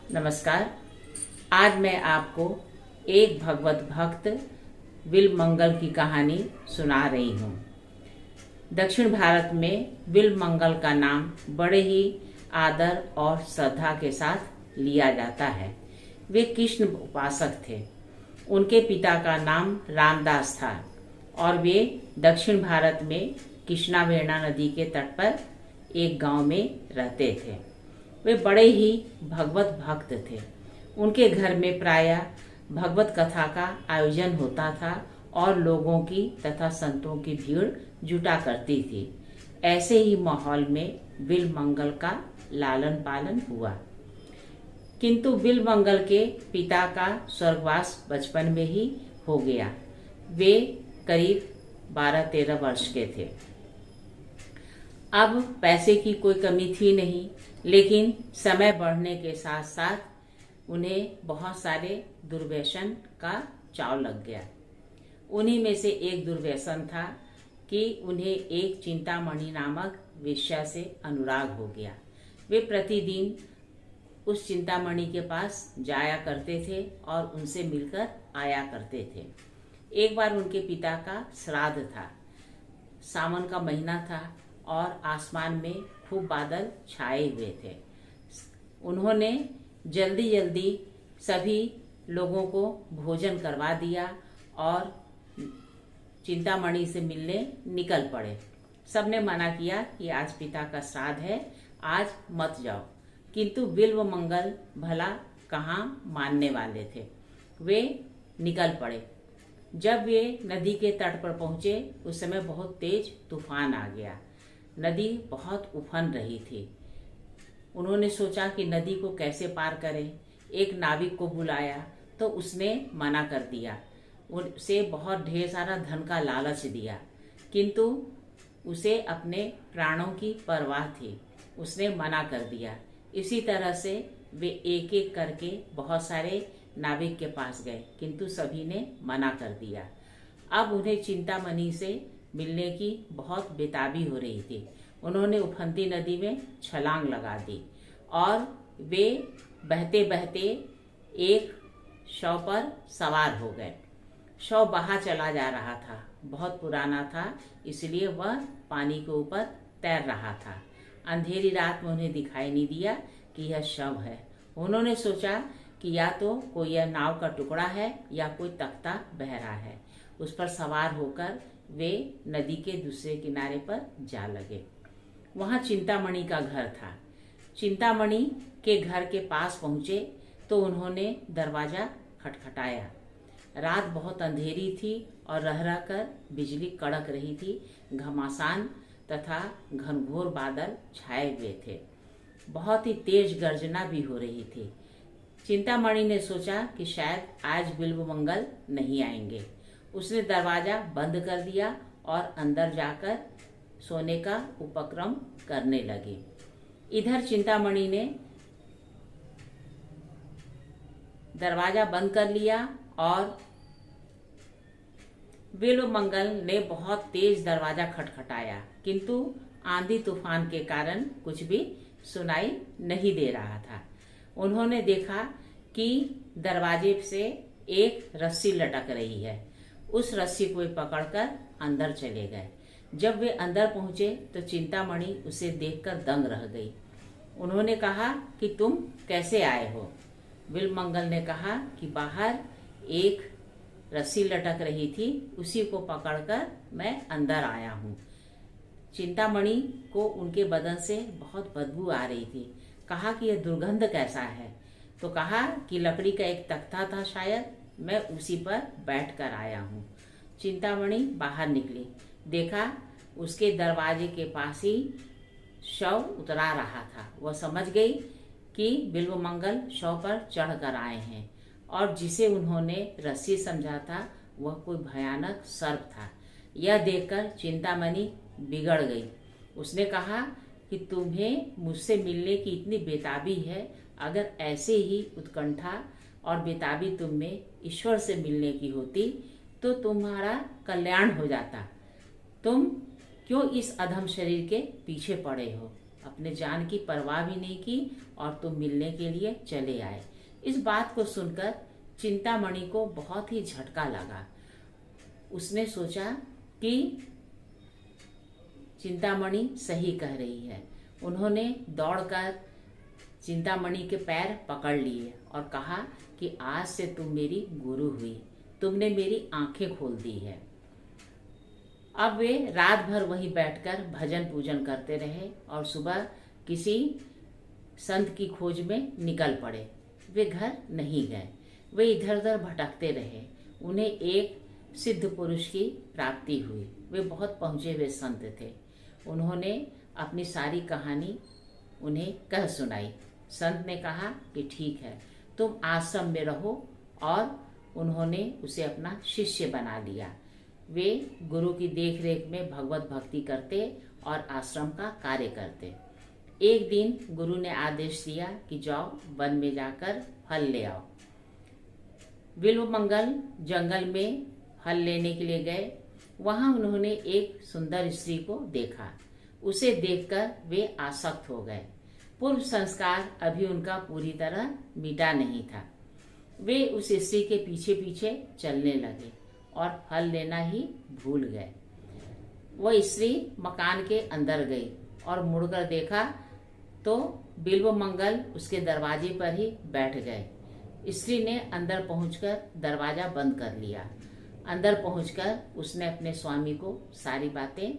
नमस्कार। आज मैं आपको एक भगवत भक्त बिल्वमंगल की कहानी सुना रही हूँ। दक्षिण भारत में बिल्वमंगल का नाम बड़े ही आदर और श्रद्धा के साथ लिया जाता है। वे कृष्ण उपासक थे। उनके पिता का नाम रामदास था और वे दक्षिण भारत में कृष्णावेणा नदी के तट पर एक गांव में रहते थे। वे बड़े ही भगवत भक्त थे। उनके घर में प्रायः भगवत कथा का आयोजन होता था और लोगों की तथा संतों की भीड़ जुटा करती थी। ऐसे ही माहौल में बिल्वमंगल का लालन पालन हुआ, किंतु बिल्वमंगल के पिता का स्वर्गवास बचपन में ही हो गया। वे करीब 12-13 वर्ष के थे। अब पैसे की कोई कमी थी नहीं, लेकिन समय बढ़ने के साथ साथ उन्हें बहुत सारे दुर्व्यसन का चाव लग गया। उन्हीं में से एक दुर्व्यसन था कि उन्हें एक चिंतामणि नामक वेश्या से अनुराग हो गया। वे प्रतिदिन उस चिंतामणि के पास जाया करते थे और उनसे मिलकर आया करते थे। एक बार उनके पिता का श्राद्ध था। सावन का महीना था और आसमान में खूब बादल छाए हुए थे। उन्होंने जल्दी जल्दी सभी लोगों को भोजन करवा दिया और चिंतामणि से मिलने निकल पड़े। सबने मना किया कि आज पिता का श्राद्ध है, आज मत जाओ, किंतु बिल्वमंगल भला कहाँ मानने वाले थे। वे निकल पड़े। जब वे नदी के तट पर पहुंचे उस समय बहुत तेज तूफान आ गया। नदी बहुत उफन रही थी। उन्होंने सोचा कि नदी को कैसे पार करें। एक नाविक को बुलाया तो उसने मना कर दिया। उसे बहुत ढेर सारा धन का लालच दिया, किंतु उसे अपने प्राणों की परवाह थी। उसने मना कर दिया। इसी तरह से वे एक एक करके बहुत सारे नाविक के पास गए, किंतु सभी ने मना कर दिया। अब उन्हें चिंतामणि से मिलने की बहुत बेताबी हो रही थी। उन्होंने उफनती नदी में छलांग लगा दी और वे बहते बहते एक शव पर सवार हो गए। शव बहा चला जा रहा था। बहुत पुराना था, इसलिए वह पानी के ऊपर तैर रहा था। अंधेरी रात में उन्हें दिखाई नहीं दिया कि यह शव है। उन्होंने सोचा कि या तो कोई यह नाव का टुकड़ा है या कोई तख्ता बह रहा है। उस पर सवार होकर वे नदी के दूसरे किनारे पर जा लगे। वहां चिंतामणि का घर था। चिंतामणि के घर के पास पहुंचे तो उन्होंने दरवाजा खटखटाया। रात बहुत अंधेरी थी और रह रह कर बिजली कड़क रही थी। घमासान तथा घनघोर बादल छाए हुए थे। बहुत ही तेज गर्जना भी हो रही थी। चिंतामणि ने सोचा कि शायद आज बिल्वमंगल नहीं आएंगे। उसने दरवाजा बंद कर दिया और अंदर जाकर सोने का उपक्रम करने लगी। इधर चिंतामणि ने दरवाजा बंद कर लिया और बिल्वमंगल ने बहुत तेज दरवाजा खटखटाया, किंतु आंधी तूफान के कारण कुछ भी सुनाई नहीं दे रहा था। उन्होंने देखा कि दरवाजे से एक रस्सी लटक रही है। उस रस्सी को पकड़कर अंदर चले गए। जब वे अंदर पहुंचे तो चिंतामणि उसे देखकर दंग रह गई। उन्होंने कहा कि तुम कैसे आए हो? बिल्वमंगल ने कहा कि बाहर एक रस्सी लटक रही थी, उसी को पकड़कर मैं अंदर आया हूँ। चिंतामणि को उनके बदन से बहुत बदबू आ रही थी। कहा कि यह दुर्गंध कैसा है? तो कहा कि लकड़ी का एक तख्ता था, शायद मैं उसी पर बैठकर आया हूँ। चिंतामणि बाहर निकली। देखा उसके दरवाजे के पास ही शव उतरा रहा था। वह समझ गई कि बिल्वमंगल शव पर चढ़कर आए हैं और जिसे उन्होंने रस्सी समझा था वह कोई भयानक सर्प था। यह देखकर चिंतामणि बिगड़ गई। उसने कहा कि तुम्हें मुझसे मिलने की इतनी बेताबी है, अगर ऐसे ही उत्कंठा और बेताबी तुम में ईश्वर से मिलने की होती तो तुम्हारा कल्याण हो जाता। तुम क्यों इस अधम शरीर के पीछे पड़े हो? अपने जान की परवाह भी नहीं की और तुम मिलने के लिए चले आए। इस बात को सुनकर चिंतामणि को बहुत ही झटका लगा। उसने सोचा कि चिंतामणि सही कह रही है। उन्होंने दौड़कर चिंतामणि के पैर पकड़ लिए और कहा कि आज से तुम मेरी गुरु हुई, तुमने मेरी आंखें खोल दी है। अब वे रात भर वहीं बैठकर भजन पूजन करते रहे और सुबह किसी संत की खोज में निकल पड़े। वे घर नहीं गए, वे इधर उधर भटकते रहे। उन्हें एक सिद्ध पुरुष की प्राप्ति हुई। वे बहुत पहुंचे हुए संत थे। उन्होंने अपनी सारी कहानी उन्हें कह सुनाई। संत ने कहा कि ठीक है, तुम आश्रम में रहो, और उन्होंने उसे अपना शिष्य बना लिया। वे गुरु की देखरेख में भगवत भक्ति करते और आश्रम का कार्य करते। एक दिन गुरु ने आदेश दिया कि जाओ वन में जाकर फल ले आओ। बिल्वमंगल जंगल में फल लेने के लिए गए। वहां उन्होंने एक सुंदर स्त्री को देखा। उसे देखकर वे आसक्त हो गए। पूर्व संस्कार अभी उनका पूरी तरह मिटा नहीं था। वे उस स्त्री के पीछे पीछे चलने लगे और फल लेना ही भूल गए। वह स्त्री मकान के अंदर गई और मुड़कर देखा तो बिल्वमंगल उसके दरवाजे पर ही बैठ गए। स्त्री ने अंदर पहुंचकर दरवाजा बंद कर लिया। अंदर पहुंचकर उसने अपने स्वामी को सारी बातें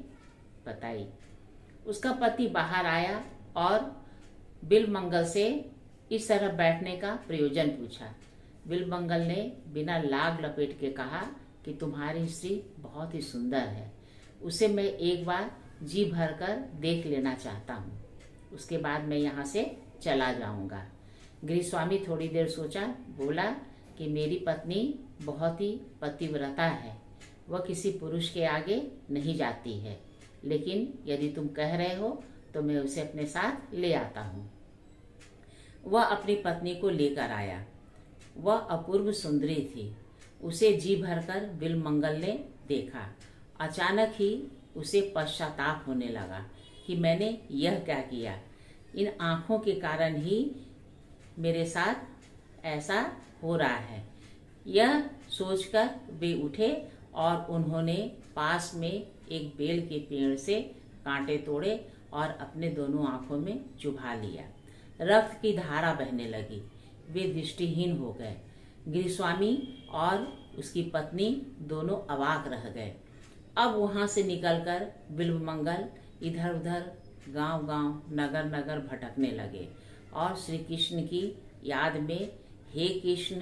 बताई। उसका पति बाहर आया और बिल्वमंगल से इस तरह बैठने का प्रयोजन पूछा। बिल्वमंगल ने बिना लाग लपेट के कहा कि तुम्हारी स्त्री बहुत ही सुंदर है, उसे मैं एक बार जी भरकर देख लेना चाहता हूँ, उसके बाद मैं यहाँ से चला जाऊंगा। गृहस्वामी थोड़ी देर सोचा, बोला कि मेरी पत्नी बहुत ही पतिव्रता है, वह किसी पुरुष के आगे नहीं जाती है, लेकिन यदि तुम कह रहे हो तो मैं उसे अपने साथ ले आता हूँ। वह अपनी पत्नी को लेकर आया। वह अपूर्व सुंदरी थी। उसे जी भरकर बिल्वमंगल ने देखा। अचानक ही उसे पश्चाताप होने लगा कि मैंने यह क्या किया। इन आंखों के कारण ही मेरे साथ ऐसा हो रहा है। यह सोचकर वे उठे और उन्होंने पास में एक बेल के पेड़ से कांटे तोड़े और अपने दोनों आंखों में चुभा लिया। रक्त की धारा बहने लगी। वे दृष्टिहीन हो गए। गृहस्वामी और उसकी पत्नी दोनों अवाक रह गए। अब वहां से निकलकर बिल्वमंगल इधर उधर गांव-गांव, नगर-नगर भटकने लगे और श्री कृष्ण की याद में हे कृष्ण,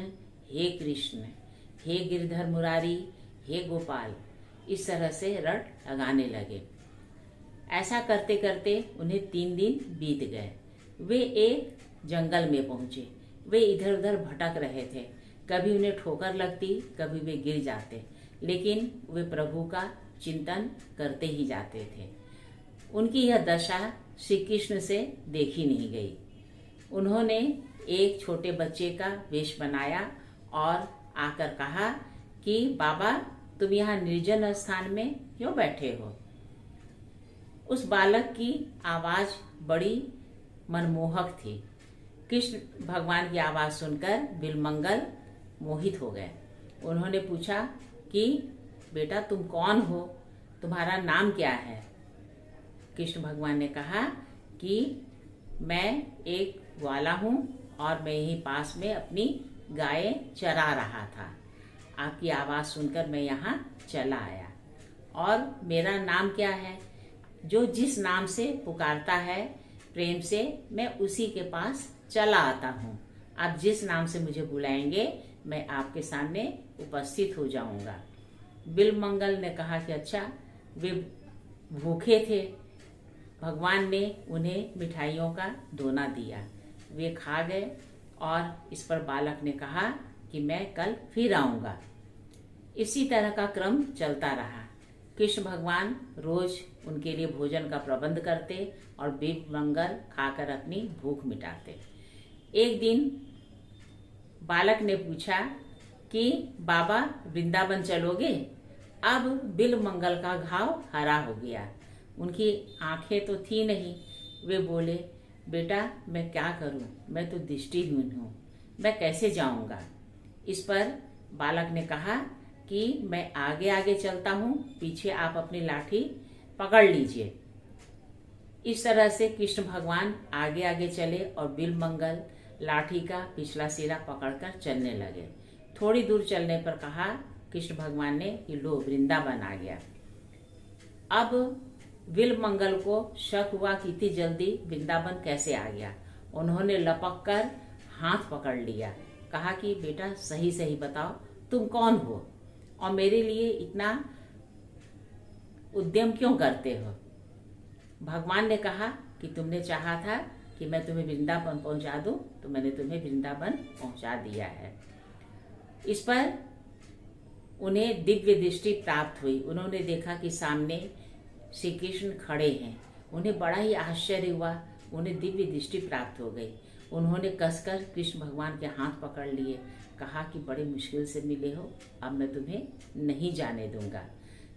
हे कृष्ण, हे गिरधर मुरारी, हे गोपाल, इस तरह से रट लगाने लगे। ऐसा करते करते उन्हें 3 दिन बीत गए। वे एक जंगल में पहुंचे। वे इधर उधर भटक रहे थे। कभी उन्हें ठोकर लगती, कभी वे गिर जाते, लेकिन वे प्रभु का चिंतन करते ही जाते थे। उनकी यह दशा श्री कृष्ण से देखी नहीं गई। उन्होंने एक छोटे बच्चे का वेश बनाया और आकर कहा कि बाबा, तुम यहाँ निर्जन स्थान में क्यों बैठे हो? उस बालक की आवाज बड़ी मनमोहक थी। कृष्ण भगवान की आवाज सुनकर बिल्वमंगल मोहित हो गए। उन्होंने पूछा कि बेटा, तुम कौन हो? तुम्हारा नाम क्या है? कृष्ण भगवान ने कहा कि मैं एक ग्वाला हूँ और मैं यहीं पास में अपनी गायें चरा रहा था। आपकी आवाज सुनकर मैं यहाँ चला आया। और मेरा नाम क्या है? जो जिस नाम से पुकारता है प्रेम से, मैं उसी के पास चला आता हूँ। आप जिस नाम से मुझे बुलाएंगे मैं आपके सामने उपस्थित हो जाऊंगा। बिल्वमंगल ने कहा कि अच्छा। वे भूखे थे। भगवान ने उन्हें मिठाइयों का दोना दिया। वे खा गए और इस पर बालक ने कहा कि मैं कल फिर आऊंगा। इसी तरह का क्रम चलता रहा। कृष्ण भगवान रोज उनके लिए भोजन का प्रबंध करते और बिल्वमंगल खाकर अपनी भूख मिटाते। एक दिन बालक ने पूछा कि बाबा, वृंदावन चलोगे? अब बिल्वमंगल का घाव हरा हो गया। उनकी आंखें तो थी नहीं, वे बोले, बेटा मैं क्या करूं, मैं तो दृष्टिहीन हूं, मैं कैसे जाऊंगा। इस पर बालक ने कहा कि मैं आगे आगे चलता हूं, पीछे आप अपनी लाठी पकड़ लीजिए। इस तरह से कृष्ण भगवान आगे आगे चले और बिल्वमंगल लाठी का पिछला सिरा पकड़कर चलने लगे। थोड़ी दूर चलने पर कहा कृष्ण भगवान ने कि लो वृंदावन आ गया। अब बिल्वमंगल को शक हुआ कि इतनी जल्दी वृंदावन कैसे आ गया। उन्होंने लपक कर हाथ पकड़ लिया, कहा कि बेटा सही सही बताओ तुम कौन हो और मेरे लिए इतना उद्यम क्यों करते हो। भगवान ने कहा कि तुमने चाहा था कि मैं तुम्हें वृंदावन पहुंचा दूं, तो मैंने तुम्हें वृंदावन पहुंचा दिया है। इस पर उन्हें दिव्य दृष्टि प्राप्त हुई। उन्होंने देखा कि सामने श्री कृष्ण खड़े हैं। उन्हें बड़ा ही आश्चर्य हुआ, उन्हें दिव्य दृष्टि प्राप्त हो गई। उन्होंने कसकर कृष्ण भगवान के हाथ पकड़ लिए, कहा कि बड़े मुश्किल से मिले हो, अब मैं तुम्हें नहीं जाने दूंगा।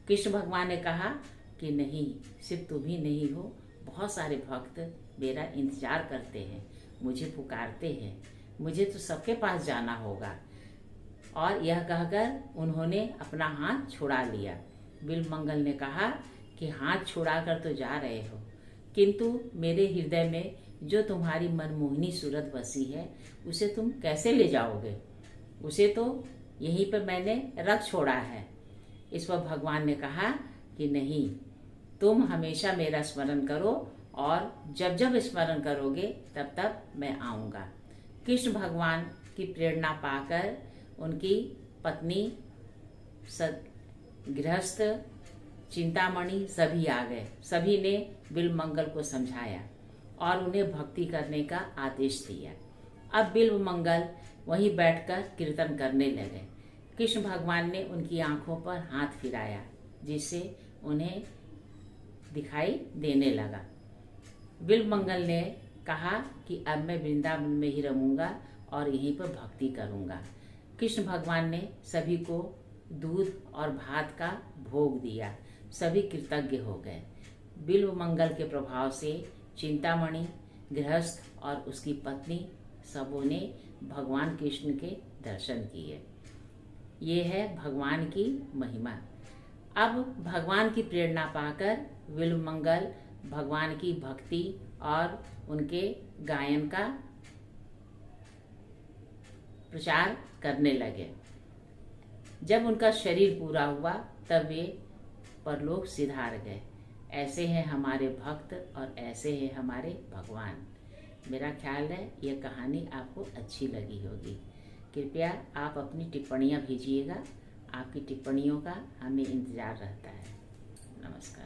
कृष्ण भगवान ने कहा कि नहीं, सिर्फ तुम ही नहीं हो, बहुत सारे भक्त मेरा इंतजार करते हैं, मुझे पुकारते हैं, मुझे तो सबके पास जाना होगा। और यह कहकर उन्होंने अपना हाथ छुड़ा लिया। बिल्वमंगल ने कहा कि हाथ छुड़ाकर तो जा रहे हो, किंतु मेरे हृदय में जो तुम्हारी मनमोहिनी सूरत बसी है उसे तुम कैसे ले जाओगे, उसे तो यहीं पर मैंने रख छोड़ा है। इस पर भगवान ने कहा कि नहीं, तुम हमेशा मेरा स्मरण करो और जब जब स्मरण करोगे तब तब मैं आऊँगा। कृष्ण भगवान की प्रेरणा पाकर उनकी पत्नी, गृहस्थ, चिंतामणि सभी आ गए। सभी ने बिल्वमंगल को समझाया और उन्हें भक्ति करने का आदेश दिया। अब बिल्वमंगल वहीं बैठकर कीर्तन करने लगे। कृष्ण भगवान ने उनकी आंखों पर हाथ फिराया, जिससे उन्हें दिखाई देने लगा। बिल्वमंगल ने कहा कि अब मैं वृंदावन में ही रहूंगा और यहीं पर भक्ति करूंगा। कृष्ण भगवान ने सभी को दूध और भात का भोग दिया। सभी कृतज्ञ हो गए। बिल्वमंगल के प्रभाव से चिंतामणि, गृहस्थ और उसकी पत्नी सबों ने भगवान कृष्ण के दर्शन किए। ये है भगवान की महिमा। अब भगवान की प्रेरणा पाकर बिल्वमंगल भगवान की भक्ति और उनके गायन का प्रचार करने लगे। जब उनका शरीर पूरा हुआ तब वे परलोक सिधार गए। ऐसे हैं हमारे भक्त और ऐसे हैं हमारे भगवान। मेरा ख्याल है यह कहानी आपको अच्छी लगी होगी। कृपया आप अपनी टिप्पणियाँ भेजिएगा। आपकी टिप्पणियों का हमें इंतज़ार रहता है। नमस्कार।